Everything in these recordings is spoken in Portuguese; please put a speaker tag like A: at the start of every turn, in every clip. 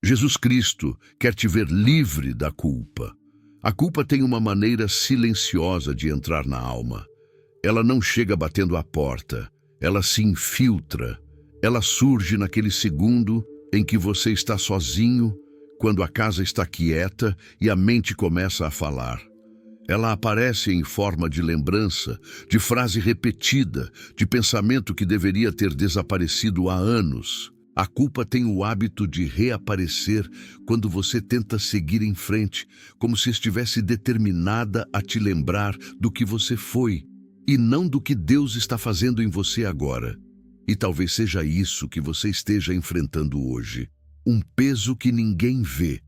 A: Jesus Cristo quer te ver livre da culpa. A culpa tem uma maneira silenciosa de entrar na alma. Ela não chega batendo à porta, ela se infiltra. Ela surge naquele segundo em que você está sozinho, quando a casa está quieta e a mente começa a falar. Ela aparece em forma de lembrança, de frase repetida, de pensamento que deveria ter desaparecido há anos. A culpa tem o hábito de reaparecer quando você tenta seguir em frente, como se estivesse determinada a te lembrar do que você foi, e não do que Deus está fazendo em você agora. E talvez seja isso que você esteja enfrentando hoje. Um peso que ninguém vê.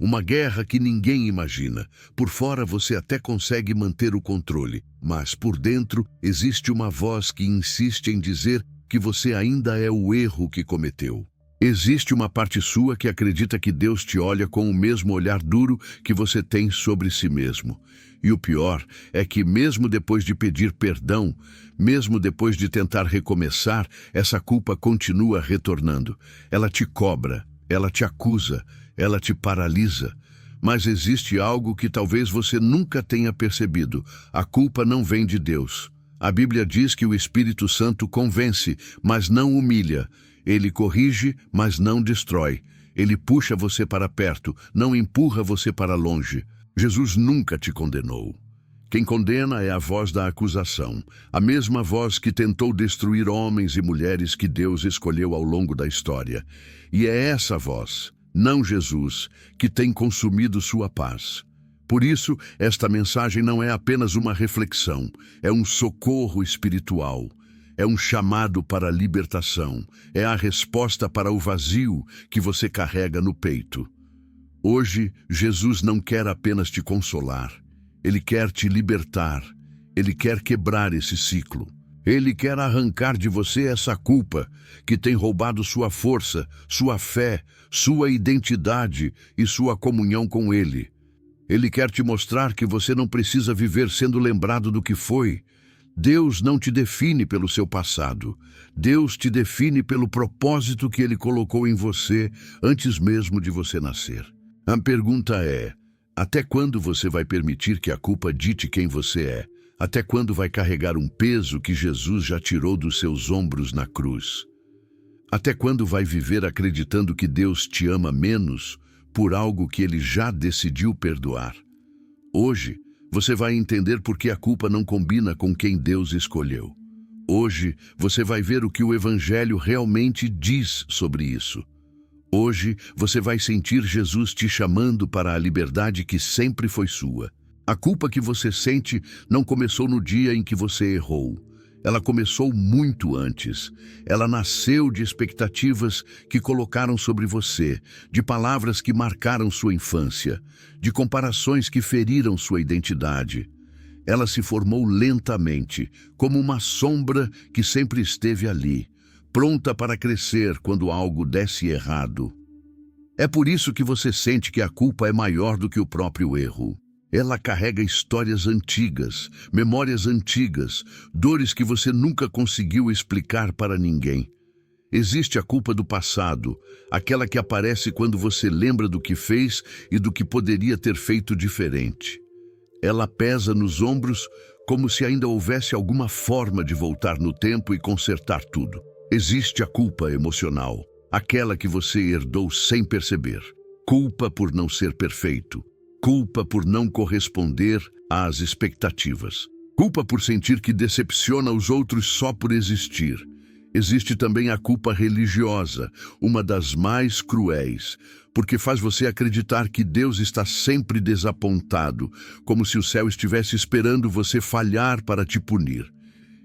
A: Uma guerra que ninguém imagina. Por fora você até consegue manter o controle, mas por dentro existe uma voz que insiste em dizer que você ainda é o erro que cometeu. Existe uma parte sua que acredita que Deus te olha com o mesmo olhar duro que você tem sobre si mesmo. E o pior é que mesmo depois de pedir perdão, mesmo depois de tentar recomeçar, essa culpa continua retornando. Ela te cobra, ela te acusa, ela te paralisa. Mas existe algo que talvez você nunca tenha percebido. A culpa não vem de Deus. A Bíblia diz que o Espírito Santo convence, mas não humilha. Ele corrige, mas não destrói. Ele puxa você para perto, não empurra você para longe. Jesus nunca te condenou. Quem condena é a voz da acusação, a mesma voz que tentou destruir homens e mulheres que Deus escolheu ao longo da história. E é essa voz, não Jesus, que tem consumido sua paz. Por isso, esta mensagem não é apenas uma reflexão, é um socorro espiritual, é um chamado para a libertação, é a resposta para o vazio que você carrega no peito. Hoje, Jesus não quer apenas te consolar, Ele quer te libertar, Ele quer quebrar esse ciclo. Ele quer arrancar de você essa culpa que tem roubado sua força, sua fé, sua identidade e sua comunhão com Ele. Ele quer te mostrar que você não precisa viver sendo lembrado do que foi. Deus não te define pelo seu passado. Deus te define pelo propósito que Ele colocou em você antes mesmo de você nascer. A pergunta é: até quando você vai permitir que a culpa dite quem você é? Até quando vai carregar um peso que Jesus já tirou dos seus ombros na cruz? Até quando vai viver acreditando que Deus te ama menos por algo que Ele já decidiu perdoar? Hoje, você vai entender por que a culpa não combina com quem Deus escolheu. Hoje, você vai ver o que o Evangelho realmente diz sobre isso. Hoje, você vai sentir Jesus te chamando para a liberdade que sempre foi sua. A culpa que você sente não começou no dia em que você errou. Ela começou muito antes. Ela nasceu de expectativas que colocaram sobre você, de palavras que marcaram sua infância, de comparações que feriram sua identidade. Ela se formou lentamente, como uma sombra que sempre esteve ali, pronta para crescer quando algo desse errado. É por isso que você sente que a culpa é maior do que o próprio erro. Ela carrega histórias antigas, memórias antigas, dores que você nunca conseguiu explicar para ninguém. Existe a culpa do passado, aquela que aparece quando você lembra do que fez e do que poderia ter feito diferente. Ela pesa nos ombros como se ainda houvesse alguma forma de voltar no tempo e consertar tudo. Existe a culpa emocional, aquela que você herdou sem perceber. Culpa por não ser perfeito. Culpa por não corresponder às expectativas. Culpa por sentir que decepciona os outros só por existir. Existe também a culpa religiosa, uma das mais cruéis, porque faz você acreditar que Deus está sempre desapontado, como se o céu estivesse esperando você falhar para te punir.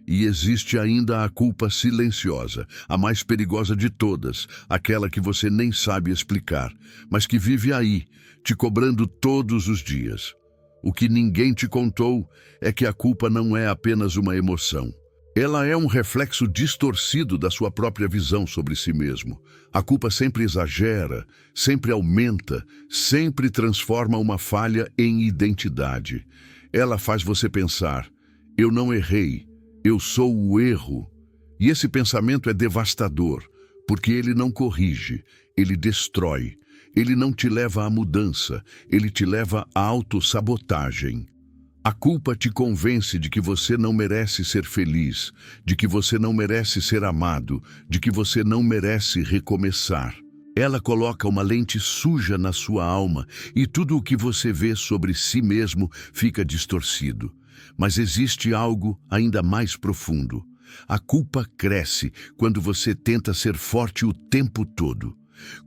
A: E existe ainda a culpa silenciosa, a mais perigosa de todas, aquela que você nem sabe explicar, mas que vive aí, te cobrando todos os dias. O que ninguém te contou é que a culpa não é apenas uma emoção. Ela é um reflexo distorcido da sua própria visão sobre si mesmo. A culpa sempre exagera, sempre aumenta, sempre transforma uma falha em identidade. Ela faz você pensar: eu não errei, eu sou o erro. E esse pensamento é devastador, porque ele não corrige, ele destrói. Ele não te leva à mudança, ele te leva à autossabotagem. A culpa te convence de que você não merece ser feliz, de que você não merece ser amado, de que você não merece recomeçar. Ela coloca uma lente suja na sua alma e tudo o que você vê sobre si mesmo fica distorcido. Mas existe algo ainda mais profundo. A culpa cresce quando você tenta ser forte o tempo todo.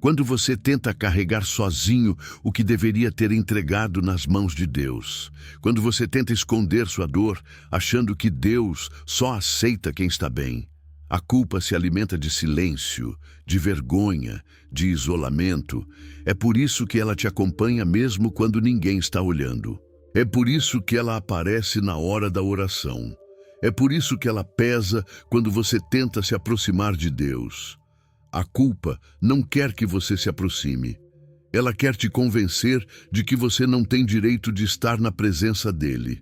A: Quando você tenta carregar sozinho o que deveria ter entregado nas mãos de Deus. Quando você tenta esconder sua dor, achando que Deus só aceita quem está bem. A culpa se alimenta de silêncio, de vergonha, de isolamento. É por isso que ela te acompanha mesmo quando ninguém está olhando. É por isso que ela aparece na hora da oração. É por isso que ela pesa quando você tenta se aproximar de Deus. A culpa não quer que você se aproxime. Ela quer te convencer de que você não tem direito de estar na presença dele.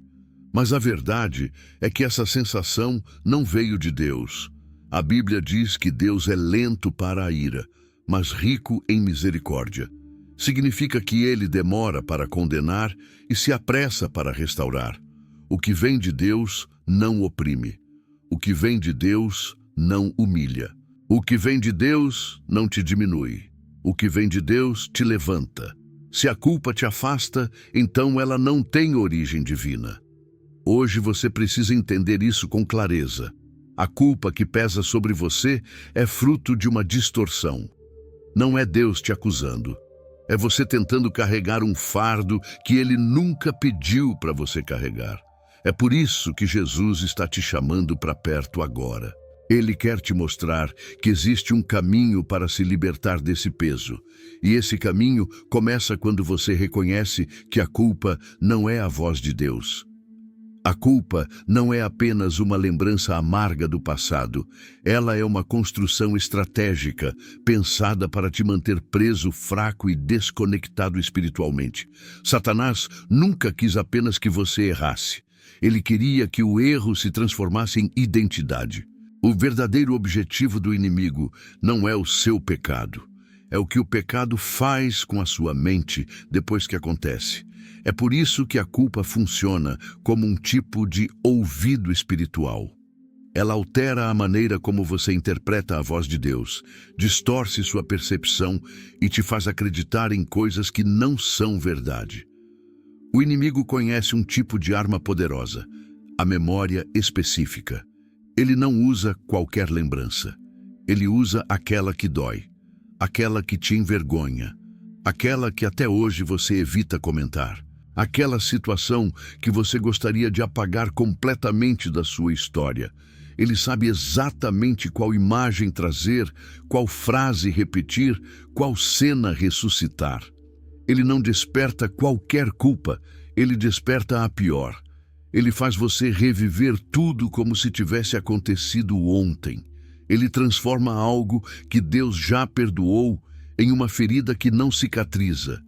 A: Mas a verdade é que essa sensação não veio de Deus. A Bíblia diz que Deus é lento para a ira, mas rico em misericórdia. Significa que ele demora para condenar e se apressa para restaurar. O que vem de Deus não oprime. O que vem de Deus não humilha. O que vem de Deus não te diminui. O que vem de Deus te levanta. Se a culpa te afasta, então ela não tem origem divina. Hoje você precisa entender isso com clareza. A culpa que pesa sobre você é fruto de uma distorção. Não é Deus te acusando. É você tentando carregar um fardo que ele nunca pediu para você carregar. É por isso que Jesus está te chamando para perto agora. Ele quer te mostrar que existe um caminho para se libertar desse peso. E esse caminho começa quando você reconhece que a culpa não é a voz de Deus. A culpa não é apenas uma lembrança amarga do passado. Ela é uma construção estratégica, pensada para te manter preso, fraco e desconectado espiritualmente. Satanás nunca quis apenas que você errasse. Ele queria que o erro se transformasse em identidade. O verdadeiro objetivo do inimigo não é o seu pecado. É o que o pecado faz com a sua mente depois que acontece. É por isso que a culpa funciona como um tipo de ouvido espiritual. Ela altera a maneira como você interpreta a voz de Deus, distorce sua percepção e te faz acreditar em coisas que não são verdade. O inimigo conhece um tipo de arma poderosa, a memória específica. Ele não usa qualquer lembrança. Ele usa aquela que dói, aquela que te envergonha, aquela que até hoje você evita comentar, aquela situação que você gostaria de apagar completamente da sua história. Ele sabe exatamente qual imagem trazer, qual frase repetir, qual cena ressuscitar. Ele não desperta qualquer culpa, ele desperta a pior. Ele faz você reviver tudo como se tivesse acontecido ontem. Ele transforma algo que Deus já perdoou em uma ferida que não cicatriza.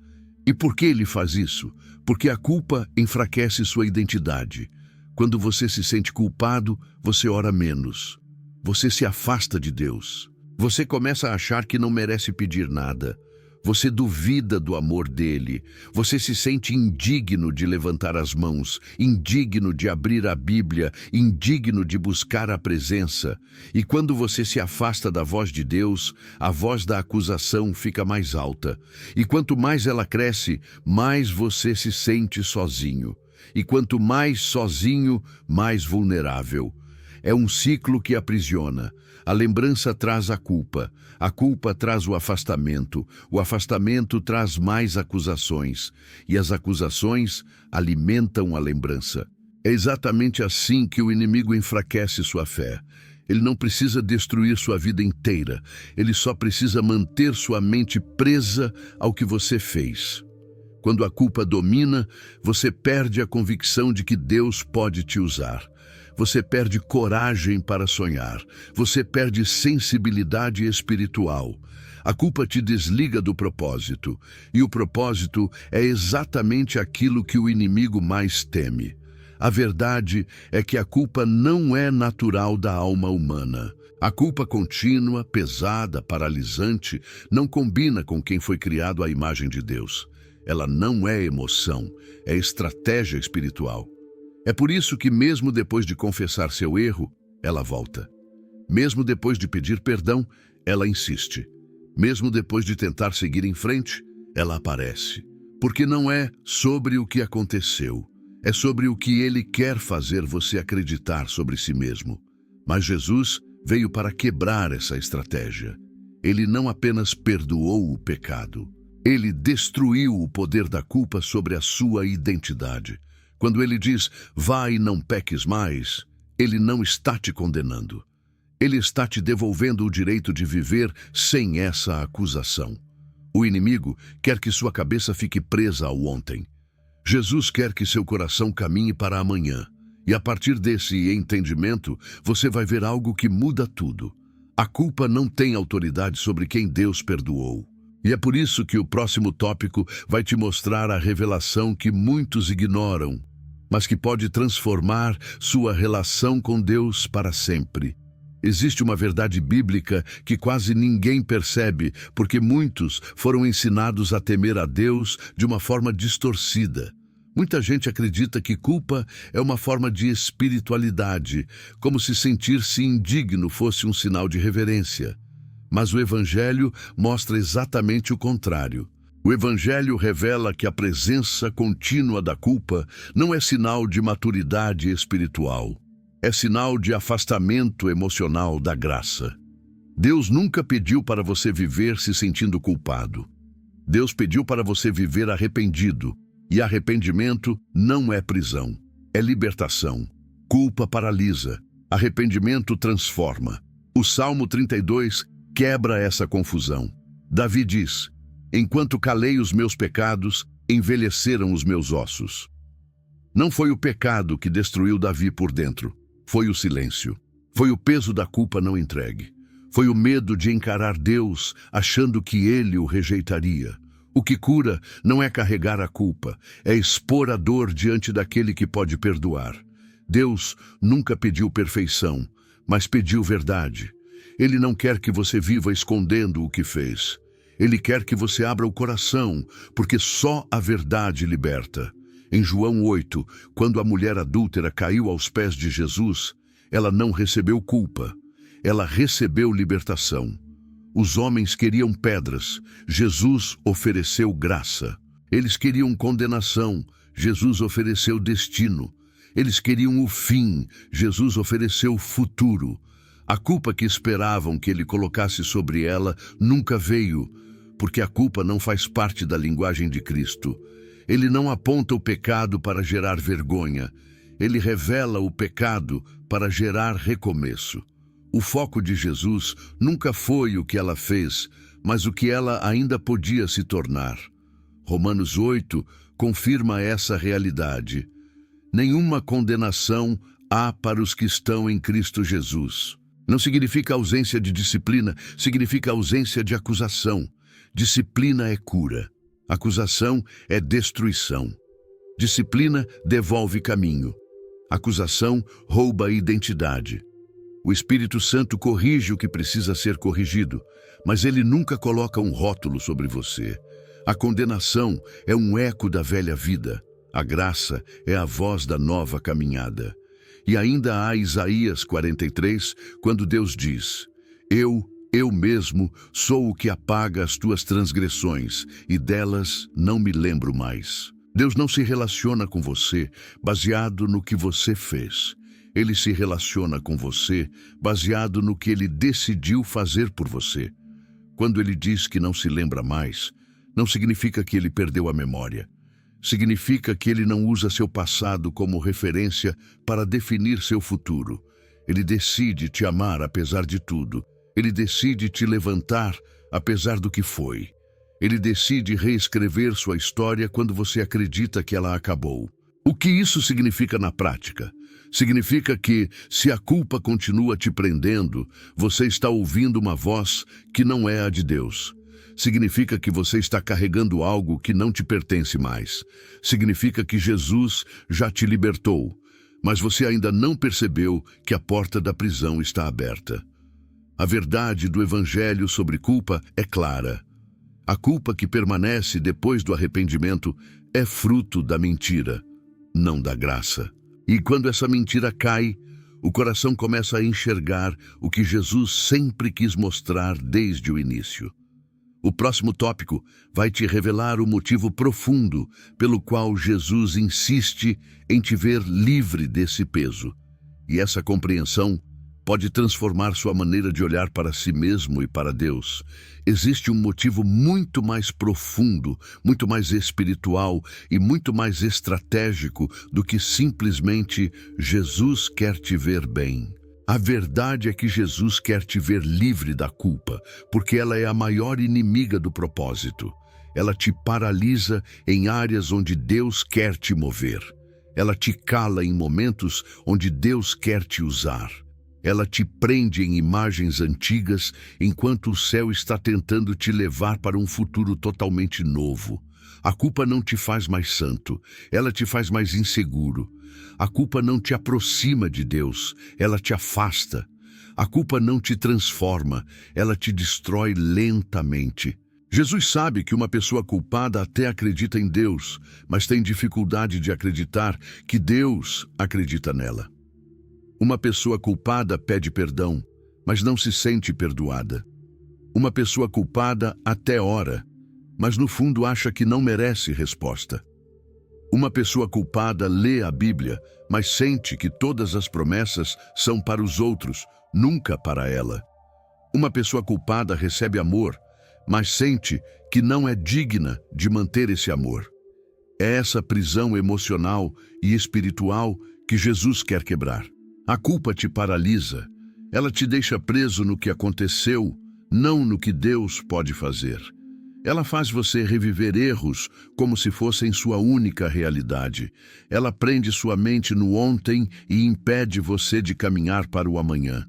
A: E por que ele faz isso? Porque a culpa enfraquece sua identidade. Quando você se sente culpado, você ora menos. Você se afasta de Deus. Você começa a achar que não merece pedir nada. Você duvida do amor dele. Você se sente indigno de levantar as mãos, indigno de abrir a Bíblia, indigno de buscar a presença. E quando você se afasta da voz de Deus, a voz da acusação fica mais alta. E quanto mais ela cresce, mais você se sente sozinho. E quanto mais sozinho, mais vulnerável. É um ciclo que aprisiona. A lembrança traz a culpa traz o afastamento traz mais acusações, e as acusações alimentam a lembrança. É exatamente assim que o inimigo enfraquece sua fé. Ele não precisa destruir sua vida inteira, ele só precisa manter sua mente presa ao que você fez. Quando a culpa domina, você perde a convicção de que Deus pode te usar. Você perde coragem para sonhar. Você perde sensibilidade espiritual. A culpa te desliga do propósito. E o propósito é exatamente aquilo que o inimigo mais teme. A verdade é que a culpa não é natural da alma humana. A culpa contínua, pesada, paralisante, não combina com quem foi criado à imagem de Deus. Ela não é emoção, é estratégia espiritual. É por isso que, mesmo depois de confessar seu erro, ela volta. Mesmo depois de pedir perdão, ela insiste. Mesmo depois de tentar seguir em frente, ela aparece. Porque não é sobre o que aconteceu, é sobre o que ele quer fazer você acreditar sobre si mesmo. Mas Jesus veio para quebrar essa estratégia. Ele não apenas perdoou o pecado, ele destruiu o poder da culpa sobre a sua identidade. Quando ele diz, vá e não peques mais, ele não está te condenando. Ele está te devolvendo o direito de viver sem essa acusação. O inimigo quer que sua cabeça fique presa ao ontem. Jesus quer que seu coração caminhe para amanhã. E a partir desse entendimento, você vai ver algo que muda tudo. A culpa não tem autoridade sobre quem Deus perdoou. E é por isso que o próximo tópico vai te mostrar a revelação que muitos ignoram, mas que pode transformar sua relação com Deus para sempre. Existe uma verdade bíblica que quase ninguém percebe, porque muitos foram ensinados a temer a Deus de uma forma distorcida. Muita gente acredita que culpa é uma forma de espiritualidade, como se sentir-se indigno fosse um sinal de reverência. Mas o Evangelho mostra exatamente o contrário. O Evangelho revela que a presença contínua da culpa não é sinal de maturidade espiritual. É sinal de afastamento emocional da graça. Deus nunca pediu para você viver se sentindo culpado. Deus pediu para você viver arrependido. E arrependimento não é prisão, é libertação. Culpa paralisa, arrependimento transforma. O Salmo 32 quebra essa confusão. Davi diz, enquanto calei os meus pecados, envelheceram os meus ossos. Não foi o pecado que destruiu Davi por dentro, foi o silêncio. Foi o peso da culpa não entregue. Foi o medo de encarar Deus, achando que ele o rejeitaria. O que cura não é carregar a culpa, é expor a dor diante daquele que pode perdoar. Deus nunca pediu perfeição, mas pediu verdade. Ele não quer que você viva escondendo o que fez. Ele quer que você abra o coração, porque só a verdade liberta. Em João 8, quando a mulher adúltera caiu aos pés de Jesus, ela não recebeu culpa, ela recebeu libertação. Os homens queriam pedras, Jesus ofereceu graça. Eles queriam condenação, Jesus ofereceu destino. Eles queriam o fim, Jesus ofereceu futuro. A culpa que esperavam que ele colocasse sobre ela nunca veio, porque a culpa não faz parte da linguagem de Cristo. Ele não aponta o pecado para gerar vergonha, ele revela o pecado para gerar recomeço. O foco de Jesus nunca foi o que ela fez, mas o que ela ainda podia se tornar. Romanos 8 confirma essa realidade. Nenhuma condenação há para os que estão em Cristo Jesus. Não significa ausência de disciplina, significa ausência de acusação. Disciplina é cura. Acusação é destruição. Disciplina devolve caminho. Acusação rouba a identidade. O Espírito Santo corrige o que precisa ser corrigido, mas ele nunca coloca um rótulo sobre você. A condenação é um eco da velha vida. A graça é a voz da nova caminhada. E ainda há Isaías 43, quando Deus diz, eu mesmo sou o que apaga as tuas transgressões, e delas não me lembro mais. Deus não se relaciona com você baseado no que você fez. Ele se relaciona com você baseado no que ele decidiu fazer por você. Quando ele diz que não se lembra mais, não significa que ele perdeu a memória. Significa que ele não usa seu passado como referência para definir seu futuro. Ele decide te amar apesar de tudo. Ele decide te levantar apesar do que foi. Ele decide reescrever sua história quando você acredita que ela acabou. O que isso significa na prática? Significa que, se a culpa continua te prendendo, você está ouvindo uma voz que não é a de Deus. Significa que você está carregando algo que não te pertence mais. Significa que Jesus já te libertou, mas você ainda não percebeu que a porta da prisão está aberta. A verdade do Evangelho sobre culpa é clara. A culpa que permanece depois do arrependimento é fruto da mentira, não da graça. E quando essa mentira cai, o coração começa a enxergar o que Jesus sempre quis mostrar desde o início. O próximo tópico vai te revelar o motivo profundo pelo qual Jesus insiste em te ver livre desse peso. E essa compreensão pode transformar sua maneira de olhar para si mesmo e para Deus. Existe um motivo muito mais profundo, muito mais espiritual e muito mais estratégico do que simplesmente Jesus quer te ver bem. A verdade é que Jesus quer te ver livre da culpa, porque ela é a maior inimiga do propósito. Ela te paralisa em áreas onde Deus quer te mover. Ela te cala em momentos onde Deus quer te usar. Ela te prende em imagens antigas enquanto o céu está tentando te levar para um futuro totalmente novo. A culpa não te faz mais santo, ela te faz mais inseguro. A culpa não te aproxima de Deus, ela te afasta. A culpa não te transforma, ela te destrói lentamente. Jesus sabe que uma pessoa culpada até acredita em Deus, mas tem dificuldade de acreditar que Deus acredita nela. Uma pessoa culpada pede perdão, mas não se sente perdoada. Uma pessoa culpada até ora, mas no fundo acha que não merece resposta. Uma pessoa culpada lê a Bíblia, mas sente que todas as promessas são para os outros, nunca para ela. Uma pessoa culpada recebe amor, mas sente que não é digna de manter esse amor. É essa prisão emocional e espiritual que Jesus quer quebrar. A culpa te paralisa, ela te deixa preso no que aconteceu, não no que Deus pode fazer. Ela faz você reviver erros como se fossem sua única realidade. Ela prende sua mente no ontem e impede você de caminhar para o amanhã.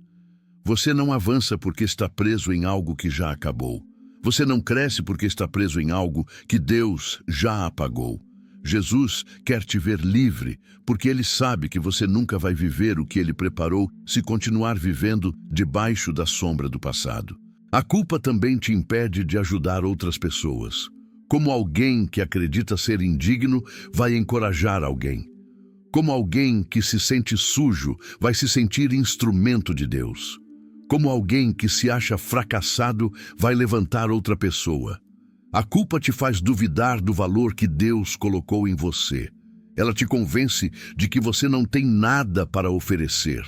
A: Você não avança porque está preso em algo que já acabou. Você não cresce porque está preso em algo que Deus já apagou. Jesus quer te ver livre, porque Ele sabe que você nunca vai viver o que Ele preparou se continuar vivendo debaixo da sombra do passado. A culpa também te impede de ajudar outras pessoas. Como alguém que acredita ser indigno vai encorajar alguém. Como alguém que se sente sujo vai se sentir instrumento de Deus. Como alguém que se acha fracassado vai levantar outra pessoa. A culpa te faz duvidar do valor que Deus colocou em você. Ela te convence de que você não tem nada para oferecer.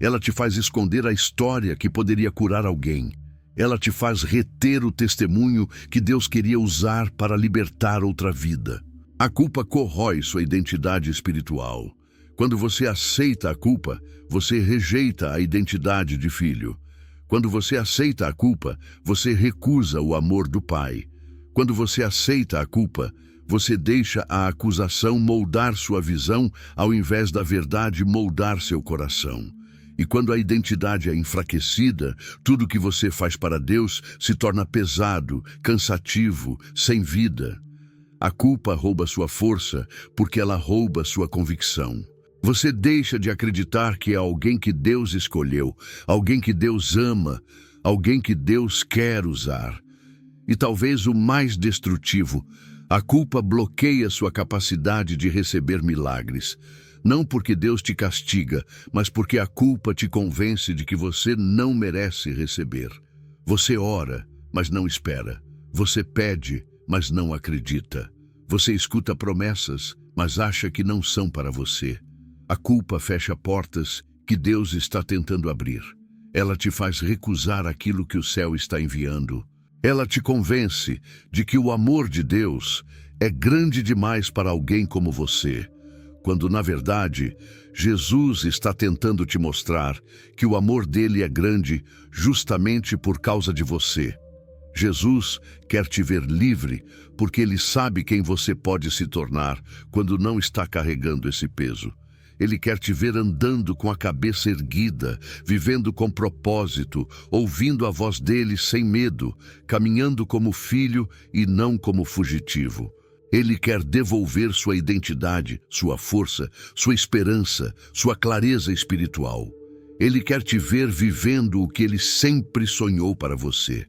A: Ela te faz esconder a história que poderia curar alguém. Ela te faz reter o testemunho que Deus queria usar para libertar outra vida. A culpa corrói sua identidade espiritual. Quando você aceita a culpa, você rejeita a identidade de filho. Quando você aceita a culpa, você recusa o amor do Pai. Quando você aceita a culpa, você deixa a acusação moldar sua visão ao invés da verdade moldar seu coração. E quando a identidade é enfraquecida, tudo que você faz para Deus se torna pesado, cansativo, sem vida. A culpa rouba sua força porque ela rouba sua convicção. Você deixa de acreditar que é alguém que Deus escolheu, alguém que Deus ama, alguém que Deus quer usar. E talvez o mais destrutivo, a culpa bloqueia sua capacidade de receber milagres. Não porque Deus te castiga, mas porque a culpa te convence de que você não merece receber. Você ora, mas não espera. Você pede, mas não acredita. Você escuta promessas, mas acha que não são para você. A culpa fecha portas que Deus está tentando abrir. Ela te faz recusar aquilo que o céu está enviando. Ela te convence de que o amor de Deus é grande demais para alguém como você, quando, na verdade, Jesus está tentando te mostrar que o amor dele é grande justamente por causa de você. Jesus quer te ver livre porque ele sabe quem você pode se tornar quando não está carregando esse peso. Ele quer te ver andando com a cabeça erguida, vivendo com propósito, ouvindo a voz dele sem medo, caminhando como filho e não como fugitivo. Ele quer devolver sua identidade, sua força, sua esperança, sua clareza espiritual. Ele quer te ver vivendo o que ele sempre sonhou para você.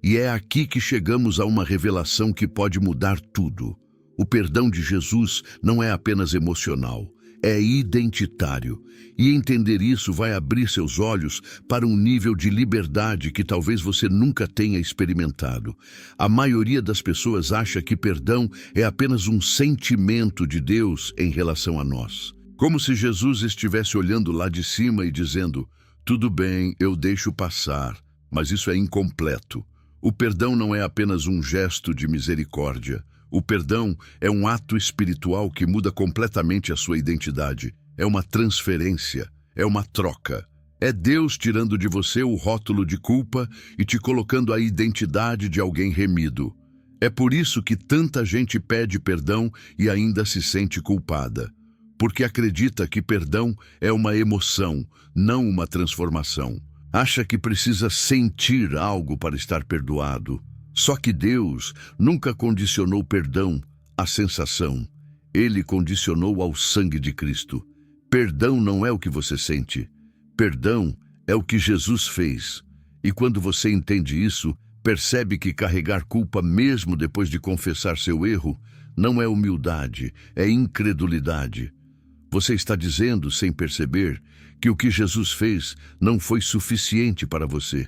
A: E é aqui que chegamos a uma revelação que pode mudar tudo. O perdão de Jesus não é apenas emocional, é identitário. E entender isso vai abrir seus olhos para um nível de liberdade que talvez você nunca tenha experimentado. A maioria das pessoas acha que perdão é apenas um sentimento de Deus em relação a nós. Como se Jesus estivesse olhando lá de cima e dizendo: tudo bem, eu deixo passar, mas isso é incompleto. O perdão não é apenas um gesto de misericórdia. O perdão é um ato espiritual que muda completamente a sua identidade. É uma transferência, é uma troca. É Deus tirando de você o rótulo de culpa e te colocando a identidade de alguém remido. É por isso que tanta gente pede perdão e ainda se sente culpada. Porque acredita que perdão é uma emoção, não uma transformação. Acha que precisa sentir algo para estar perdoado. Só que Deus nunca condicionou perdão à sensação. Ele condicionou ao sangue de Cristo. Perdão não é o que você sente. Perdão é o que Jesus fez. E quando você entende isso, percebe que carregar culpa mesmo depois de confessar seu erro não é humildade, é incredulidade. Você está dizendo, sem perceber, que o que Jesus fez não foi suficiente para você.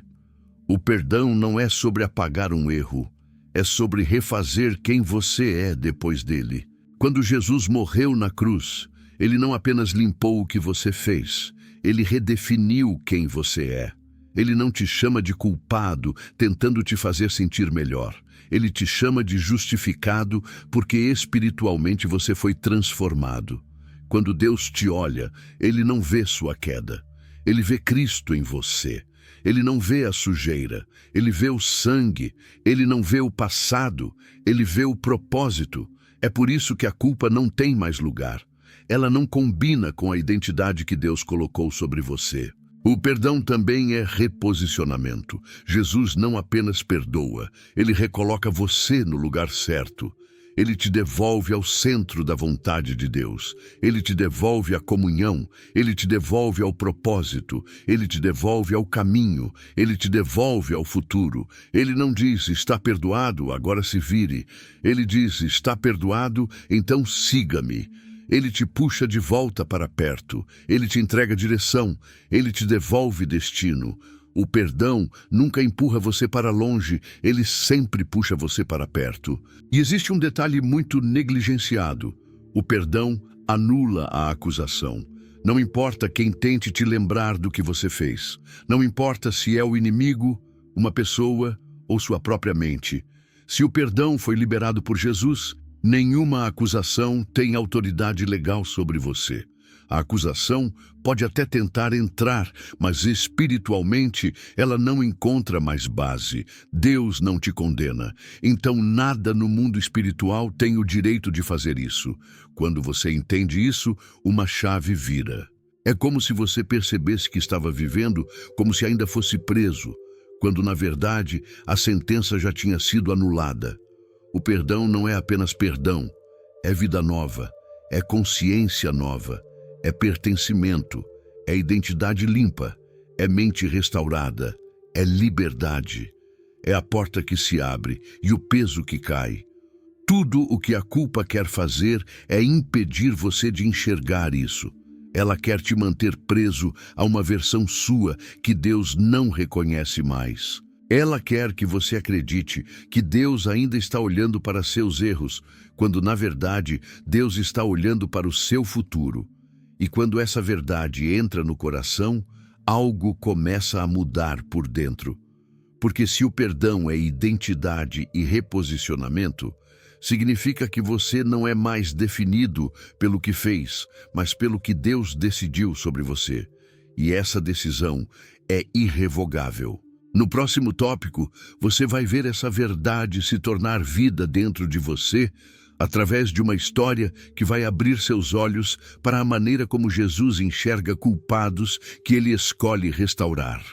A: O perdão não é sobre apagar um erro, é sobre refazer quem você é depois dele. Quando Jesus morreu na cruz, ele não apenas limpou o que você fez, ele redefiniu quem você é. Ele não te chama de culpado, tentando te fazer sentir melhor. Ele te chama de justificado, porque espiritualmente você foi transformado. Quando Deus te olha, ele não vê sua queda. Ele vê Cristo em você. Ele não vê a sujeira, ele vê o sangue, ele não vê o passado, ele vê o propósito. É por isso que a culpa não tem mais lugar. Ela não combina com a identidade que Deus colocou sobre você. O perdão também é reposicionamento. Jesus não apenas perdoa, ele recoloca você no lugar certo. Ele te devolve ao centro da vontade de Deus. Ele te devolve à comunhão. Ele te devolve ao propósito. Ele te devolve ao caminho. Ele te devolve ao futuro. Ele não diz: está perdoado, agora se vire. Ele diz: está perdoado, então siga-me. Ele te puxa de volta para perto. Ele te entrega direção. Ele te devolve destino. O perdão nunca empurra você para longe, ele sempre puxa você para perto. E existe um detalhe muito negligenciado. O perdão anula a acusação. Não importa quem tente te lembrar do que você fez. Não importa se é o inimigo, uma pessoa ou sua própria mente. Se o perdão foi liberado por Jesus, nenhuma acusação tem autoridade legal sobre você. A acusação pode até tentar entrar, mas espiritualmente ela não encontra mais base. Deus não te condena. Então nada no mundo espiritual tem o direito de fazer isso. Quando você entende isso, uma chave vira. É como se você percebesse que estava vivendo como se ainda fosse preso, quando na verdade a sentença já tinha sido anulada. O perdão não é apenas perdão, é vida nova, é consciência nova. É pertencimento, é identidade limpa, é mente restaurada, é liberdade. É a porta que se abre e o peso que cai. Tudo o que a culpa quer fazer é impedir você de enxergar isso. Ela quer te manter preso a uma versão sua que Deus não reconhece mais. Ela quer que você acredite que Deus ainda está olhando para seus erros, quando na verdade Deus está olhando para o seu futuro. E quando essa verdade entra no coração, algo começa a mudar por dentro. Porque se o perdão é identidade e reposicionamento, significa que você não é mais definido pelo que fez, mas pelo que Deus decidiu sobre você. E essa decisão é irrevogável. No próximo tópico, você vai ver essa verdade se tornar vida dentro de você, através de uma história que vai abrir seus olhos para a maneira como Jesus enxerga culpados que ele escolhe restaurar.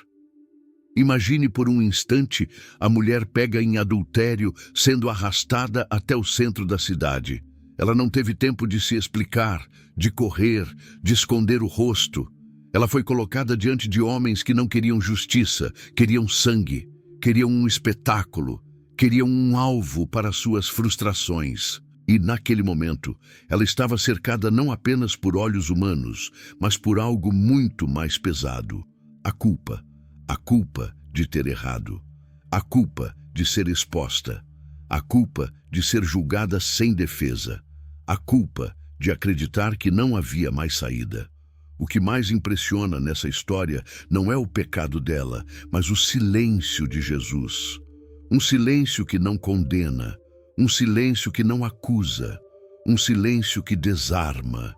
A: Imagine por um instante a mulher pega em adultério, sendo arrastada até o centro da cidade. Ela não teve tempo de se explicar, de correr, de esconder o rosto. Ela foi colocada diante de homens que não queriam justiça, queriam sangue, queriam um espetáculo, queriam um alvo para suas frustrações. E naquele momento, ela estava cercada não apenas por olhos humanos, mas por algo muito mais pesado: a culpa. A culpa de ter errado, a culpa de ser exposta, a culpa de ser julgada sem defesa, a culpa de acreditar que não havia mais saída. O que mais impressiona nessa história não é o pecado dela, mas o silêncio de Jesus. Um silêncio que não condena, um silêncio que não acusa, um silêncio que desarma.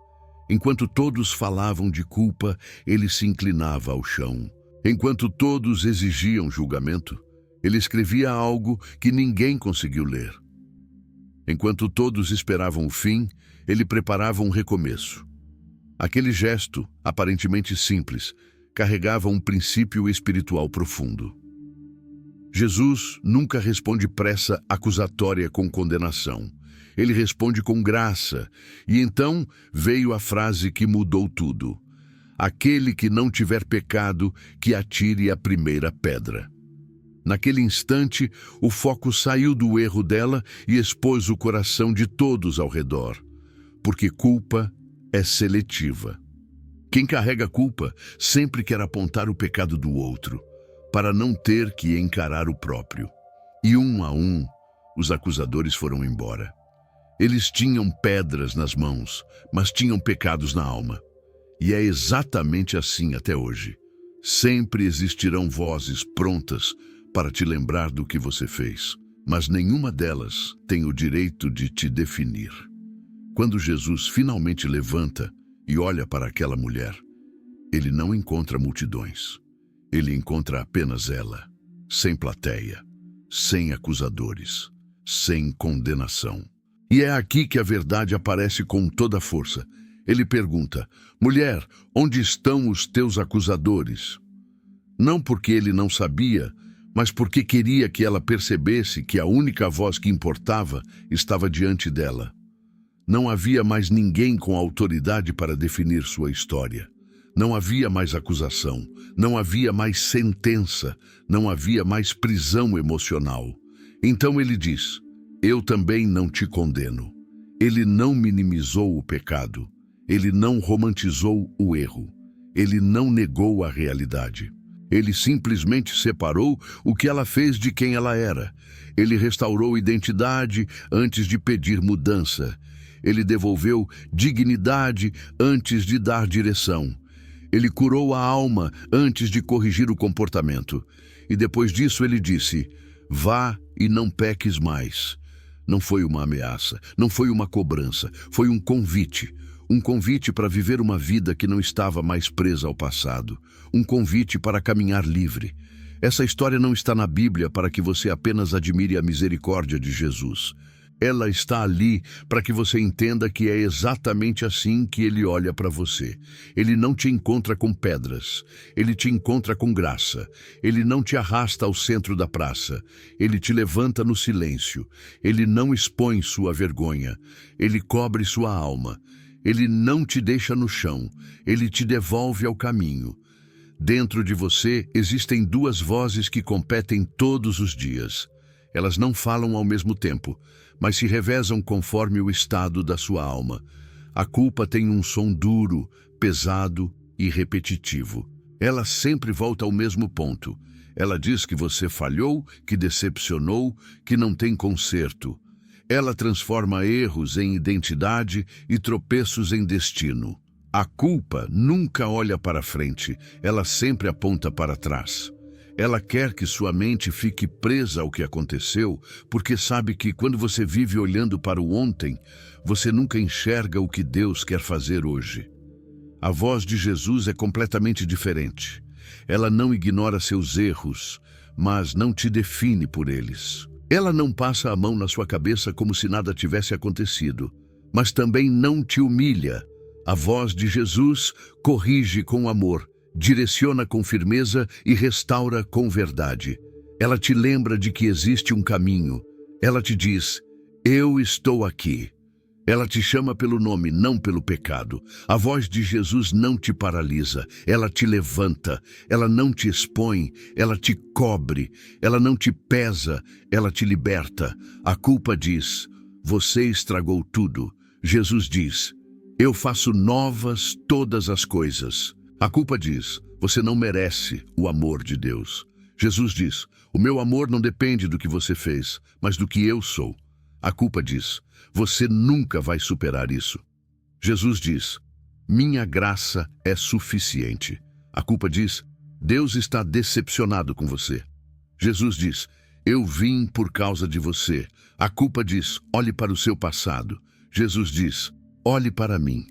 A: Enquanto todos falavam de culpa, ele se inclinava ao chão. Enquanto todos exigiam julgamento, ele escrevia algo que ninguém conseguiu ler. Enquanto todos esperavam o fim, ele preparava um recomeço. Aquele gesto, aparentemente simples, carregava um princípio espiritual profundo. Jesus nunca responde pressa acusatória com condenação. Ele responde com graça, e então veio a frase que mudou tudo: aquele que não tiver pecado, que atire a primeira pedra. Naquele instante, o foco saiu do erro dela e expôs o coração de todos ao redor. Porque culpa é seletiva. Quem carrega culpa sempre quer apontar o pecado do outro, para não ter que encarar o próprio. E um a um, os acusadores foram embora. Eles tinham pedras nas mãos, mas tinham pecados na alma. E é exatamente assim até hoje. Sempre existirão vozes prontas para te lembrar do que você fez, mas nenhuma delas tem o direito de te definir. Quando Jesus finalmente levanta e olha para aquela mulher, ele não encontra multidões. Ele encontra apenas ela, sem plateia, sem acusadores, sem condenação. E é aqui que a verdade aparece com toda a força. Ele pergunta: mulher, onde estão os teus acusadores? Não porque ele não sabia, mas porque queria que ela percebesse que a única voz que importava estava diante dela. Não havia mais ninguém com autoridade para definir sua história. Não havia mais acusação, não havia mais sentença, não havia mais prisão emocional. Então ele diz: eu também não te condeno. Ele não minimizou o pecado. Ele não romantizou o erro. Ele não negou a realidade. Ele simplesmente separou o que ela fez de quem ela era. Ele restaurou identidade antes de pedir mudança. Ele devolveu dignidade antes de dar direção. Ele curou a alma antes de corrigir o comportamento. E depois disso ele disse: vá e não peques mais. Não foi uma ameaça, não foi uma cobrança, foi um convite. Um convite para viver uma vida que não estava mais presa ao passado. Um convite para caminhar livre. Essa história não está na Bíblia para que você apenas admire a misericórdia de Jesus. Ela está ali para que você entenda que é exatamente assim que ele olha para você. Ele não te encontra com pedras. Ele te encontra com graça. Ele não te arrasta ao centro da praça. Ele te levanta no silêncio. Ele não expõe sua vergonha. Ele cobre sua alma. Ele não te deixa no chão. Ele te devolve ao caminho. Dentro de você existem duas vozes que competem todos os dias. Elas não falam ao mesmo tempo, mas se revezam conforme o estado da sua alma. A culpa tem um som duro, pesado e repetitivo. Ela sempre volta ao mesmo ponto. Ela diz que você falhou, que decepcionou, que não tem conserto. Ela transforma erros em identidade e tropeços em destino. A culpa nunca olha para frente, ela sempre aponta para trás. Ela quer que sua mente fique presa ao que aconteceu, porque sabe que quando você vive olhando para o ontem, você nunca enxerga o que Deus quer fazer hoje. A voz de Jesus é completamente diferente. Ela não ignora seus erros, mas não te define por eles. Ela não passa a mão na sua cabeça como se nada tivesse acontecido, mas também não te humilha. A voz de Jesus corrige com amor. direciona com firmeza e restaura com verdade. Ela te lembra de que existe um caminho. Ela te diz: eu estou aqui. Ela te chama pelo nome, não pelo pecado. A voz de Jesus não te paralisa, ela te levanta, ela não te expõe, ela te cobre, ela não te pesa, ela te liberta. A culpa diz: você estragou tudo. Jesus diz: eu faço novas todas as coisas. A culpa diz: você não merece o amor de Deus. Jesus diz: o meu amor não depende do que você fez, mas do que eu sou. A culpa diz: você nunca vai superar isso. Jesus diz: minha graça é suficiente. A culpa diz: Deus está decepcionado com você. Jesus diz: eu vim por causa de você. A culpa diz: olhe para o seu passado. Jesus diz: olhe para mim.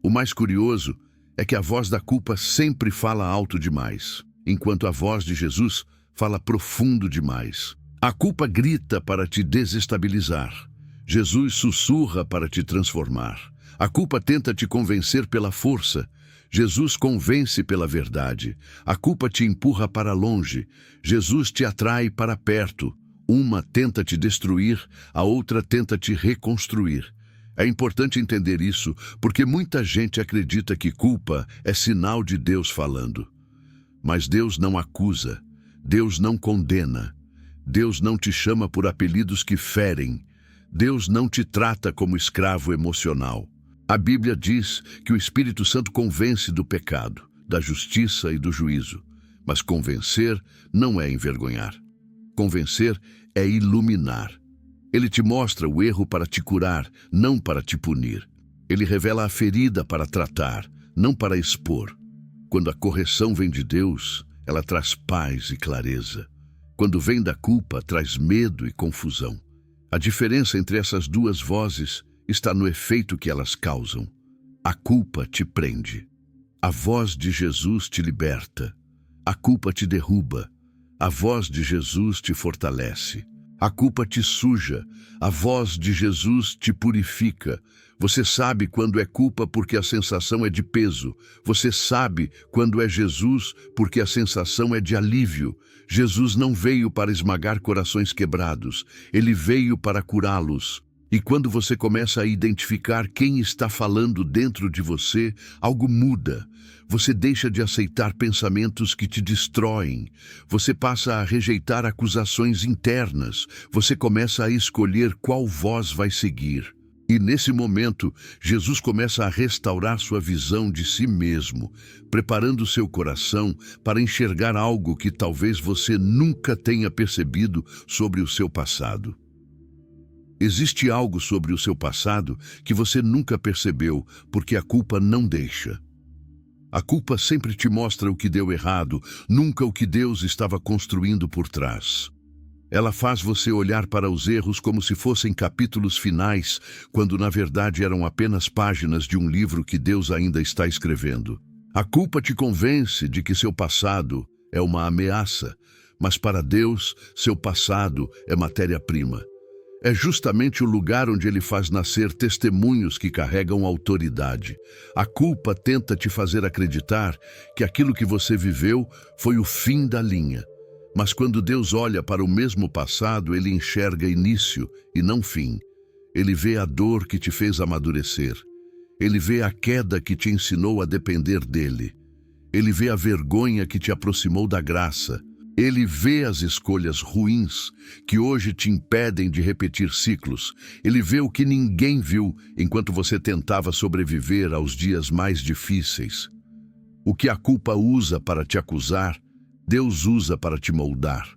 A: O mais curioso é que a voz da culpa sempre fala alto demais, enquanto a voz de Jesus fala profundo demais. A culpa grita para te desestabilizar. Jesus sussurra para te transformar. A culpa tenta te convencer pela força. Jesus convence pela verdade. A culpa te empurra para longe. Jesus te atrai para perto. Uma tenta te destruir, a outra tenta te reconstruir. É importante entender isso, porque muita gente acredita que culpa é sinal de Deus falando. Mas Deus não acusa. Deus não condena. Deus não te chama por apelidos que ferem. Deus não te trata como escravo emocional. A Bíblia diz que o Espírito Santo convence do pecado, da justiça e do juízo. Mas convencer não é envergonhar. Convencer é iluminar. Ele te mostra o erro para te curar, não para te punir. Ele revela a ferida para tratar, não para expor. Quando a correção vem de Deus, ela traz paz e clareza. Quando vem da culpa, traz medo e confusão. A diferença entre essas duas vozes está no efeito que elas causam. A culpa te prende. A voz de Jesus te liberta. A culpa te derruba. A voz de Jesus te fortalece. A culpa te suja. A voz de Jesus te purifica. Você sabe quando é culpa porque a sensação é de peso. Você sabe quando é Jesus porque a sensação é de alívio. Jesus não veio para esmagar corações quebrados. Ele veio para curá-los. E quando você começa a identificar quem está falando dentro de você, algo muda. Você deixa de aceitar pensamentos que te destroem. Você passa a rejeitar acusações internas. Você começa a escolher qual voz vai seguir. E nesse momento, Jesus começa a restaurar sua visão de si mesmo, preparando seu coração para enxergar algo que talvez você nunca tenha percebido sobre o seu passado. Existe algo sobre o seu passado que você nunca percebeu porque a culpa não deixa. A culpa sempre te mostra o que deu errado, nunca o que Deus estava construindo por trás. Ela faz você olhar para os erros como se fossem capítulos finais, quando na verdade eram apenas páginas de um livro que Deus ainda está escrevendo. A culpa te convence de que seu passado é uma ameaça, mas para Deus, seu passado é matéria-prima. É justamente o lugar onde Ele faz nascer testemunhos que carregam autoridade. A culpa tenta te fazer acreditar que aquilo que você viveu foi o fim da linha. Mas quando Deus olha para o mesmo passado, Ele enxerga início e não fim. Ele vê a dor que te fez amadurecer. Ele vê a queda que te ensinou a depender dEle. Ele vê a vergonha que te aproximou da graça. Ele vê as escolhas ruins que hoje te impedem de repetir ciclos. Ele vê o que ninguém viu enquanto você tentava sobreviver aos dias mais difíceis. O que a culpa usa para te acusar, Deus usa para te moldar.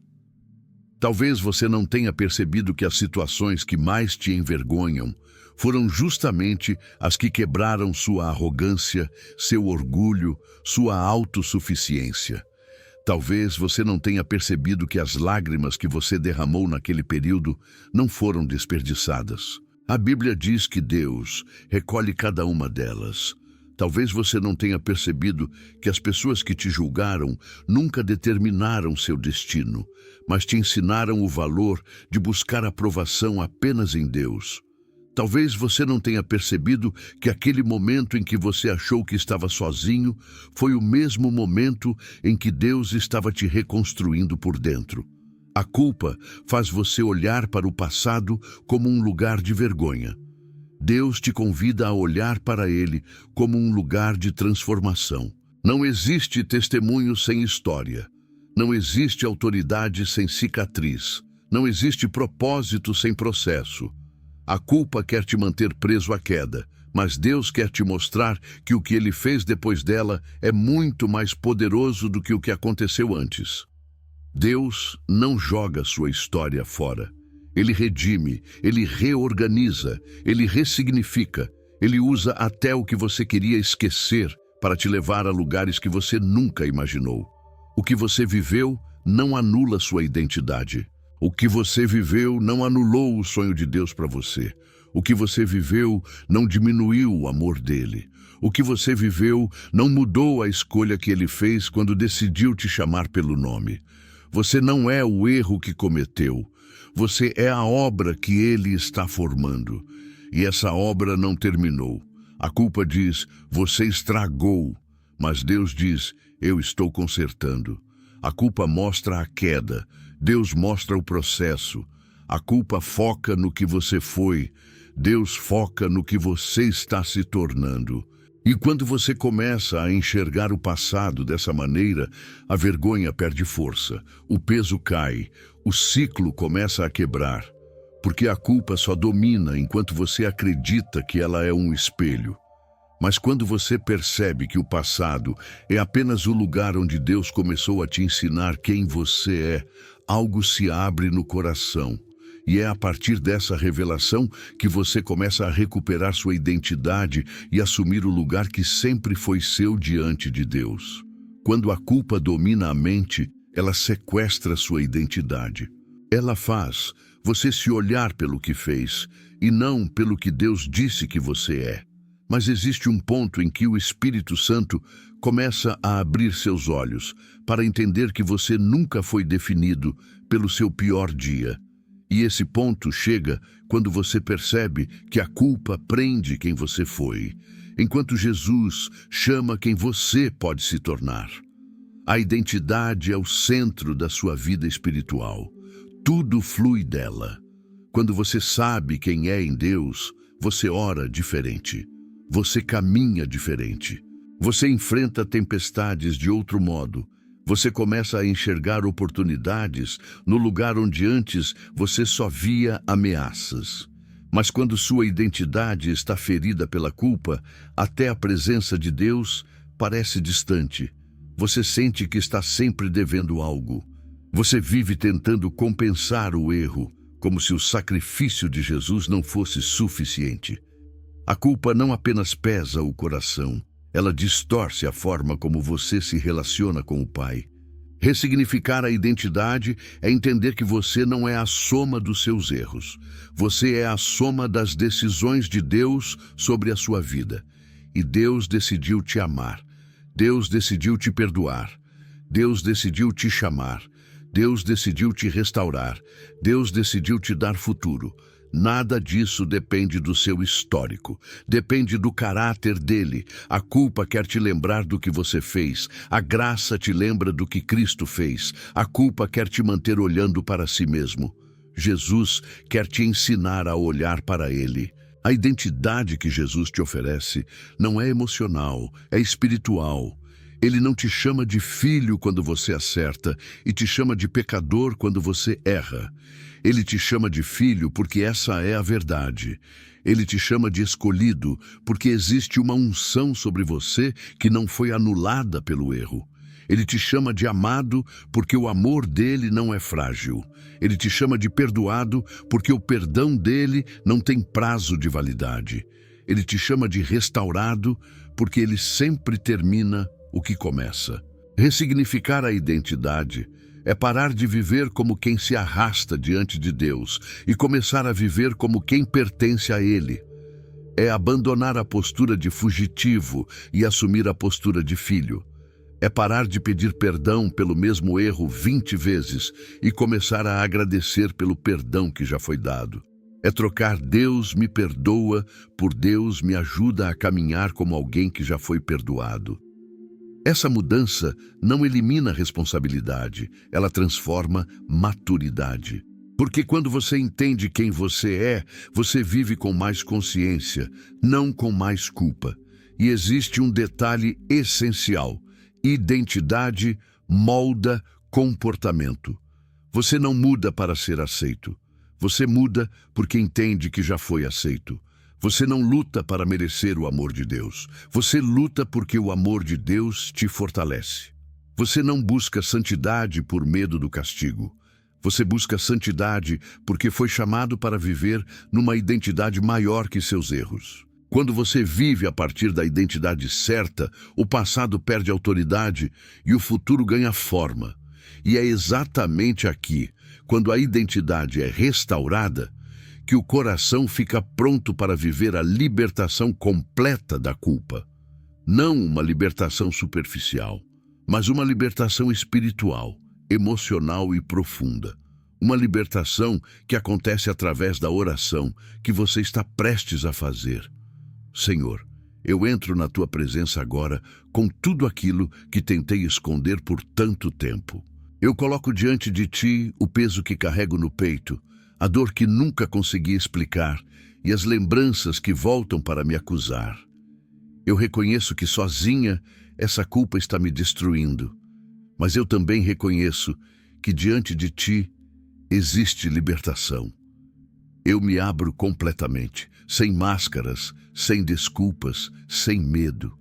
A: Talvez você não tenha percebido que as situações que mais te envergonham foram justamente as que quebraram sua arrogância, seu orgulho, sua autossuficiência. Talvez você não tenha percebido que as lágrimas que você derramou naquele período não foram desperdiçadas. A Bíblia diz que Deus recolhe cada uma delas. Talvez você não tenha percebido que as pessoas que te julgaram nunca determinaram seu destino, mas te ensinaram o valor de buscar aprovação apenas em Deus. Talvez você não tenha percebido que aquele momento em que você achou que estava sozinho foi o mesmo momento em que Deus estava te reconstruindo por dentro. A culpa faz você olhar para o passado como um lugar de vergonha. Deus te convida a olhar para ele como um lugar de transformação. Não existe testemunho sem história. Não existe autoridade sem cicatriz. Não existe propósito sem processo. A culpa quer te manter preso à queda, mas Deus quer te mostrar que o que Ele fez depois dela é muito mais poderoso do que o que aconteceu antes. Deus não joga sua história fora. Ele redime, Ele reorganiza, Ele ressignifica, Ele usa até o que você queria esquecer para te levar a lugares que você nunca imaginou. O que você viveu não anula sua identidade. O que você viveu não anulou o sonho de Deus para você. O que você viveu não diminuiu o amor dele. O que você viveu não mudou a escolha que ele fez quando decidiu te chamar pelo nome. Você não é o erro que cometeu. Você é a obra que ele está formando. E essa obra não terminou. A culpa diz, você estragou. Mas Deus diz, eu estou consertando. A culpa mostra a queda. Deus mostra o processo. A culpa foca no que você foi. Deus foca no que você está se tornando. E quando você começa a enxergar o passado dessa maneira, a vergonha perde força, o peso cai, o ciclo começa a quebrar. Porque a culpa só domina enquanto você acredita que ela é um espelho. Mas quando você percebe que o passado é apenas o lugar onde Deus começou a te ensinar quem você é, algo se abre no coração. E é a partir dessa revelação que você começa a recuperar sua identidade e assumir o lugar que sempre foi seu diante de Deus. Quando a culpa domina a mente, ela sequestra sua identidade. Ela faz você se olhar pelo que fez e não pelo que Deus disse que você é. Mas existe um ponto em que o Espírito Santo começa a abrir seus olhos para entender que você nunca foi definido pelo seu pior dia. E esse ponto chega quando você percebe que a culpa prende quem você foi, enquanto Jesus chama quem você pode se tornar. A identidade é o centro da sua vida espiritual. Tudo flui dela. Quando você sabe quem é em Deus, você ora diferente. Você caminha diferente. Você enfrenta tempestades de outro modo. Você começa a enxergar oportunidades no lugar onde antes você só via ameaças. Mas quando sua identidade está ferida pela culpa, até a presença de Deus parece distante. Você sente que está sempre devendo algo. Você vive tentando compensar o erro, como se o sacrifício de Jesus não fosse suficiente. A culpa não apenas pesa o coração, ela distorce a forma como você se relaciona com o Pai. Ressignificar a identidade é entender que você não é a soma dos seus erros. Você é a soma das decisões de Deus sobre a sua vida. E Deus decidiu te amar. Deus decidiu te perdoar. Deus decidiu te chamar. Deus decidiu te restaurar. Deus decidiu te dar futuro. Nada disso depende do seu histórico, depende do caráter dele. A culpa quer te lembrar do que você fez, a graça te lembra do que Cristo fez, a culpa quer te manter olhando para si mesmo. Jesus quer te ensinar a olhar para ele. A identidade que Jesus te oferece não é emocional, é espiritual. Ele não te chama de filho quando você acerta e te chama de pecador quando você erra. Ele te chama de filho porque essa é a verdade. Ele te chama de escolhido porque existe uma unção sobre você que não foi anulada pelo erro. Ele te chama de amado porque o amor dele não é frágil. Ele te chama de perdoado porque o perdão dele não tem prazo de validade. Ele te chama de restaurado porque ele sempre termina o que começa. Ressignificar a identidade é parar de viver como quem se arrasta diante de Deus e começar a viver como quem pertence a Ele. É abandonar a postura de fugitivo e assumir a postura de filho. É parar de pedir perdão pelo mesmo erro 20 vezes e começar a agradecer pelo perdão que já foi dado. É trocar Deus me perdoa por Deus me ajuda a caminhar como alguém que já foi perdoado. Essa mudança não elimina responsabilidade, ela transforma maturidade. Porque quando você entende quem você é, você vive com mais consciência, não com mais culpa. E existe um detalhe essencial: identidade molda comportamento. Você não muda para ser aceito. Você muda porque entende que já foi aceito. Você não luta para merecer o amor de Deus. Você luta porque o amor de Deus te fortalece. Você não busca santidade por medo do castigo. Você busca santidade porque foi chamado para viver numa identidade maior que seus erros. Quando você vive a partir da identidade certa, o passado perde autoridade e o futuro ganha forma. E é exatamente aqui, quando a identidade é restaurada, que o coração fica pronto para viver a libertação completa da culpa. Não uma libertação superficial, mas uma libertação espiritual, emocional e profunda. Uma libertação que acontece através da oração que você está prestes a fazer. Senhor, eu entro na Tua presença agora com tudo aquilo que tentei esconder por tanto tempo. Eu coloco diante de Ti o peso que carrego no peito, a dor que nunca consegui explicar e as lembranças que voltam para me acusar. Eu reconheço que sozinha essa culpa está me destruindo, mas eu também reconheço que diante de Ti existe libertação. Eu me abro completamente, sem máscaras, sem desculpas, sem medo.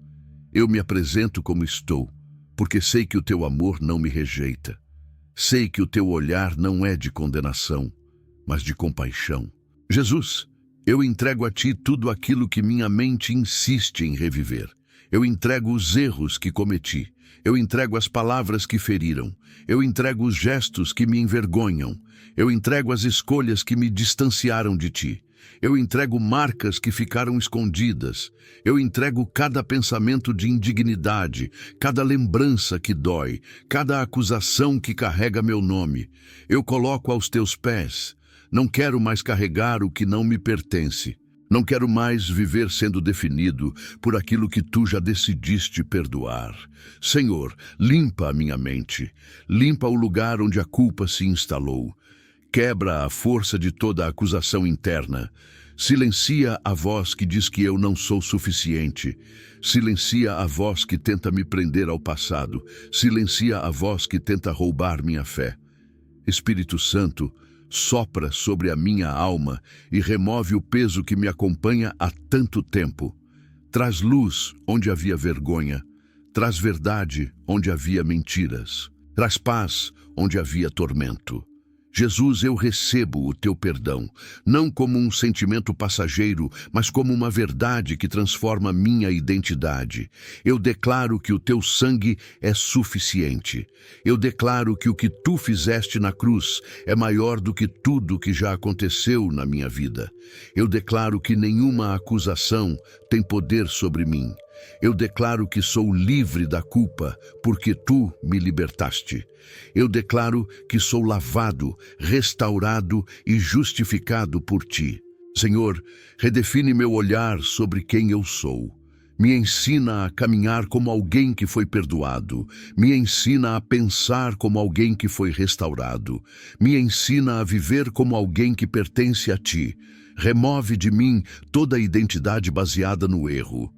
A: Eu me apresento como estou, porque sei que o Teu amor não me rejeita. Sei que o Teu olhar não é de condenação, mas de compaixão. Jesus, eu entrego a Ti tudo aquilo que minha mente insiste em reviver. Eu entrego os erros que cometi. Eu entrego as palavras que feriram. Eu entrego os gestos que me envergonham. Eu entrego as escolhas que me distanciaram de Ti. Eu entrego marcas que ficaram escondidas. Eu entrego cada pensamento de indignidade, cada lembrança que dói, cada acusação que carrega meu nome. Eu coloco aos Teus pés. Não quero mais carregar o que não me pertence. Não quero mais viver sendo definido por aquilo que Tu já decidiste perdoar. Senhor, limpa a minha mente. Limpa o lugar onde a culpa se instalou. Quebra a força de toda a acusação interna. Silencia a voz que diz que eu não sou suficiente. Silencia a voz que tenta me prender ao passado. Silencia a voz que tenta roubar minha fé. Espírito Santo, sopra sobre a minha alma e remove o peso que me acompanha há tanto tempo. Traz luz onde havia vergonha. Traz verdade onde havia mentiras. Traz paz onde havia tormento. Jesus, eu recebo o Teu perdão, não como um sentimento passageiro, mas como uma verdade que transforma minha identidade. Eu declaro que o Teu sangue é suficiente. Eu declaro que o que Tu fizeste na cruz é maior do que tudo que já aconteceu na minha vida. Eu declaro que nenhuma acusação tem poder sobre mim. Eu declaro que sou livre da culpa, porque Tu me libertaste. Eu declaro que sou lavado, restaurado e justificado por Ti. Senhor, redefine meu olhar sobre quem eu sou. Me ensina a caminhar como alguém que foi perdoado. Me ensina a pensar como alguém que foi restaurado. Me ensina a viver como alguém que pertence a Ti. Remove de mim toda a identidade baseada no erro.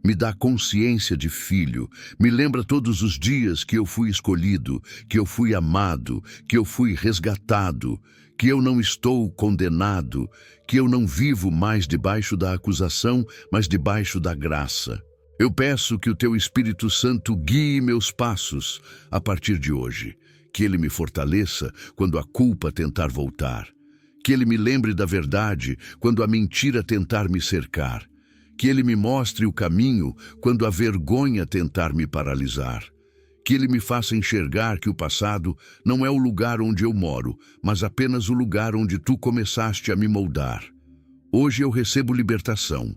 A: Me dá consciência de filho, me lembra todos os dias que eu fui escolhido, que eu fui amado, que eu fui resgatado, que eu não estou condenado, que eu não vivo mais debaixo da acusação, mas debaixo da graça. Eu peço que o Teu Espírito Santo guie meus passos a partir de hoje, que Ele me fortaleça quando a culpa tentar voltar, que Ele me lembre da verdade quando a mentira tentar me cercar, que Ele me mostre o caminho quando a vergonha tentar me paralisar. Que Ele me faça enxergar que o passado não é o lugar onde eu moro, mas apenas o lugar onde Tu começaste a me moldar. Hoje eu recebo libertação.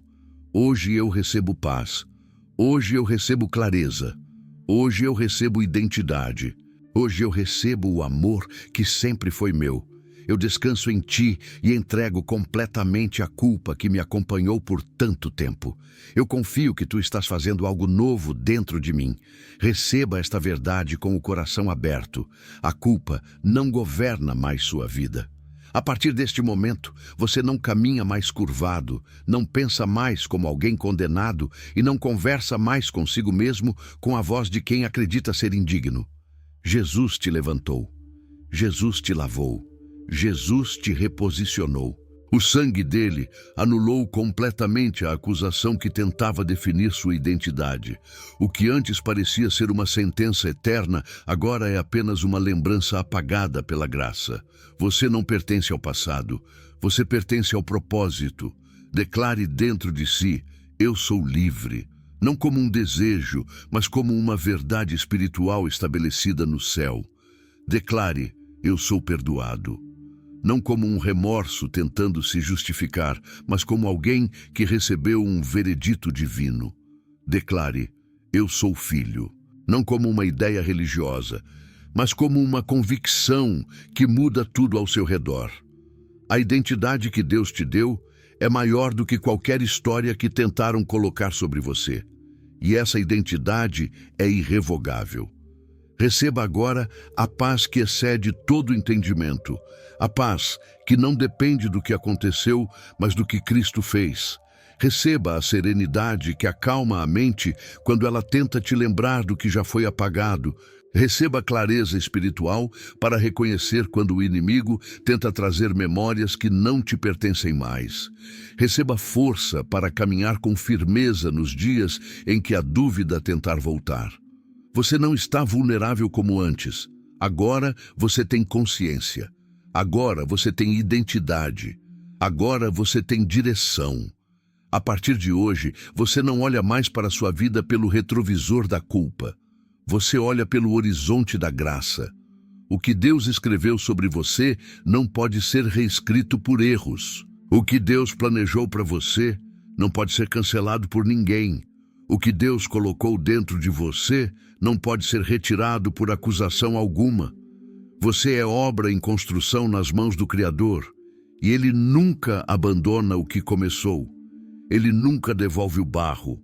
A: Hoje eu recebo paz. Hoje eu recebo clareza. Hoje eu recebo identidade. Hoje eu recebo o amor que sempre foi meu. Eu descanso em Ti e entrego completamente a culpa que me acompanhou por tanto tempo. Eu confio que Tu estás fazendo algo novo dentro de mim. Receba esta verdade com o coração aberto. A culpa não governa mais sua vida. A partir deste momento, você não caminha mais curvado, não pensa mais como alguém condenado e não conversa mais consigo mesmo com a voz de quem acredita ser indigno. Jesus te levantou. Jesus te lavou. Jesus te reposicionou. O sangue dele anulou completamente a acusação que tentava definir sua identidade. O que antes parecia ser uma sentença eterna, agora é apenas uma lembrança apagada pela graça. Você não pertence ao passado, você pertence ao propósito. Declare dentro de si: eu sou livre. Não como um desejo, mas como uma verdade espiritual estabelecida no céu. Declare: eu sou perdoado. Não como um remorso tentando se justificar, mas como alguém que recebeu um veredito divino. Declare: eu sou filho. Não como uma ideia religiosa, mas como uma convicção que muda tudo ao seu redor. A identidade que Deus te deu é maior do que qualquer história que tentaram colocar sobre você. E essa identidade é irrevogável. Receba agora a paz que excede todo entendimento. A paz que não depende do que aconteceu, mas do que Cristo fez. Receba a serenidade que acalma a mente quando ela tenta te lembrar do que já foi apagado. Receba a clareza espiritual para reconhecer quando o inimigo tenta trazer memórias que não te pertencem mais. Receba força para caminhar com firmeza nos dias em que a dúvida tentar voltar. Você não está vulnerável como antes. Agora você tem consciência. Agora você tem identidade. Agora você tem direção. A partir de hoje, você não olha mais para a sua vida pelo retrovisor da culpa. Você olha pelo horizonte da graça. O que Deus escreveu sobre você não pode ser reescrito por erros. O que Deus planejou para você não pode ser cancelado por ninguém. O que Deus colocou dentro de você não pode ser retirado por acusação alguma. Você é obra em construção nas mãos do Criador, e Ele nunca abandona o que começou. Ele nunca devolve o barro.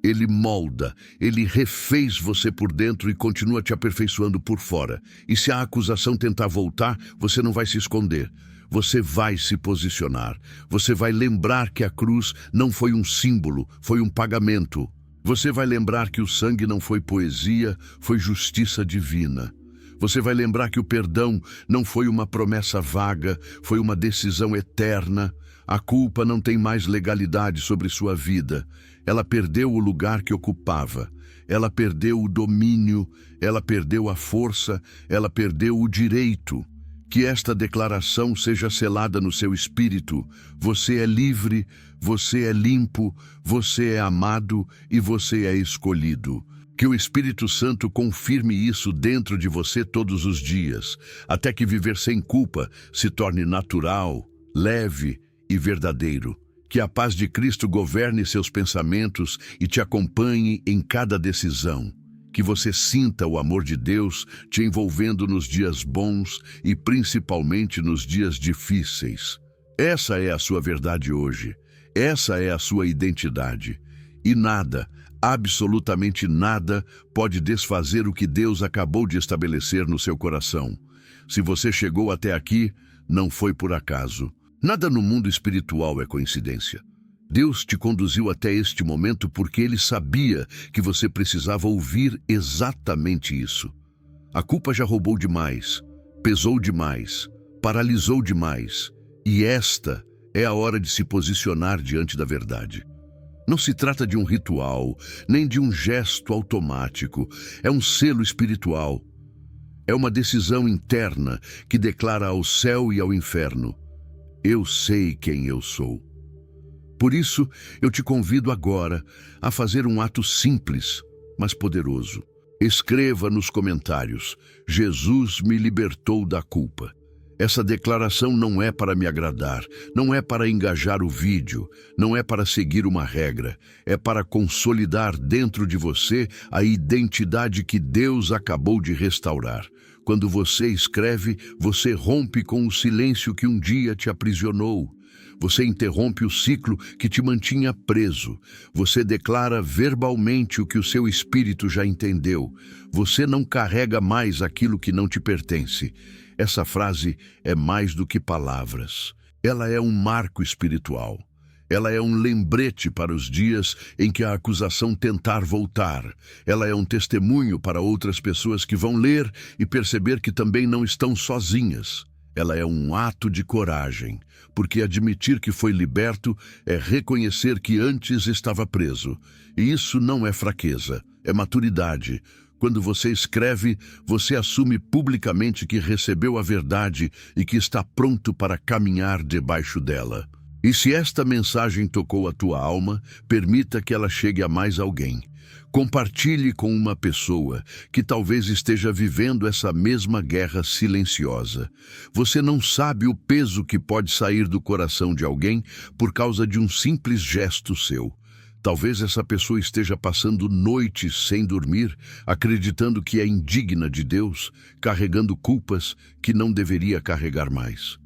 A: Ele molda, Ele refez você por dentro e continua te aperfeiçoando por fora. E se a acusação tentar voltar, você não vai se esconder. Você vai se posicionar. Você vai lembrar que a cruz não foi um símbolo, foi um pagamento. Você vai lembrar que o sangue não foi poesia, foi justiça divina. Você vai lembrar que o perdão não foi uma promessa vaga, foi uma decisão eterna. A culpa não tem mais legalidade sobre sua vida. Ela perdeu o lugar que ocupava. Ela perdeu o domínio, ela perdeu a força, ela perdeu o direito. Que esta declaração seja selada no seu espírito. Você é livre, você é limpo, você é amado e você é escolhido. Que o Espírito Santo confirme isso dentro de você todos os dias, até que viver sem culpa se torne natural, leve e verdadeiro. Que a paz de Cristo governe seus pensamentos e te acompanhe em cada decisão. Que você sinta o amor de Deus te envolvendo nos dias bons e principalmente nos dias difíceis. Essa é a sua verdade hoje. Essa é a sua identidade. E nada, absolutamente nada, pode desfazer o que Deus acabou de estabelecer no seu coração. Se você chegou até aqui, não foi por acaso. Nada no mundo espiritual é coincidência. Deus te conduziu até este momento porque Ele sabia que você precisava ouvir exatamente isso. A culpa já roubou demais, pesou demais, paralisou demais, e esta é a hora de se posicionar diante da verdade. Não se trata de um ritual, nem de um gesto automático, é um selo espiritual. É uma decisão interna que declara ao céu e ao inferno: eu sei quem eu sou. Por isso, eu te convido agora a fazer um ato simples, mas poderoso. Escreva nos comentários: Jesus me libertou da culpa. Essa declaração não é para me agradar, não é para engajar o vídeo, não é para seguir uma regra, é para consolidar dentro de você a identidade que Deus acabou de restaurar. Quando você escreve, você rompe com o silêncio que um dia te aprisionou. Você interrompe o ciclo que te mantinha preso. Você declara verbalmente o que o seu espírito já entendeu. Você não carrega mais aquilo que não te pertence. Essa frase é mais do que palavras. Ela é um marco espiritual. Ela é um lembrete para os dias em que a acusação tentar voltar. Ela é um testemunho para outras pessoas que vão ler e perceber que também não estão sozinhas. Ela é um ato de coragem, porque admitir que foi liberto é reconhecer que antes estava preso. E isso não é fraqueza, é maturidade. Quando você escreve, você assume publicamente que recebeu a verdade e que está pronto para caminhar debaixo dela. E se esta mensagem tocou a tua alma, permita que ela chegue a mais alguém. Compartilhe com uma pessoa que talvez esteja vivendo essa mesma guerra silenciosa. Você não sabe o peso que pode sair do coração de alguém por causa de um simples gesto seu. Talvez essa pessoa esteja passando noites sem dormir, acreditando que é indigna de Deus, carregando culpas que não deveria carregar mais.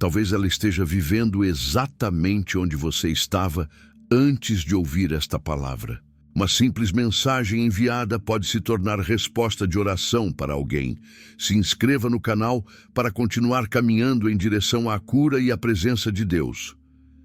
A: Talvez ela esteja vivendo exatamente onde você estava antes de ouvir esta palavra. Uma simples mensagem enviada pode se tornar resposta de oração para alguém. Se inscreva no canal para continuar caminhando em direção à cura e à presença de Deus.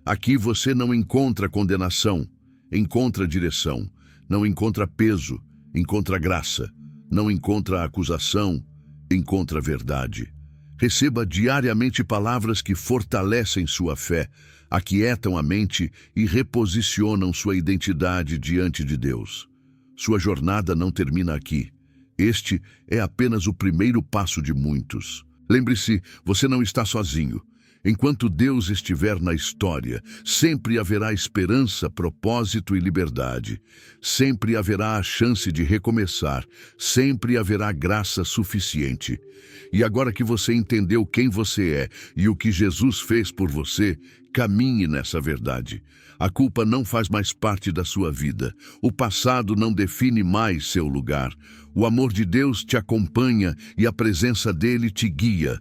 A: Aqui você não encontra condenação, encontra direção. Não encontra peso, encontra graça. Não encontra acusação, encontra verdade. Receba diariamente palavras que fortalecem sua fé, aquietam a mente e reposicionam sua identidade diante de Deus. Sua jornada não termina aqui. Este é apenas o primeiro passo de muitos. Lembre-se, você não está sozinho. Enquanto Deus estiver na história, sempre haverá esperança, propósito e liberdade. Sempre haverá a chance de recomeçar. Sempre haverá graça suficiente. E agora que você entendeu quem você é e o que Jesus fez por você, caminhe nessa verdade. A culpa não faz mais parte da sua vida. O passado não define mais seu lugar. O amor de Deus te acompanha e a presença dele te guia.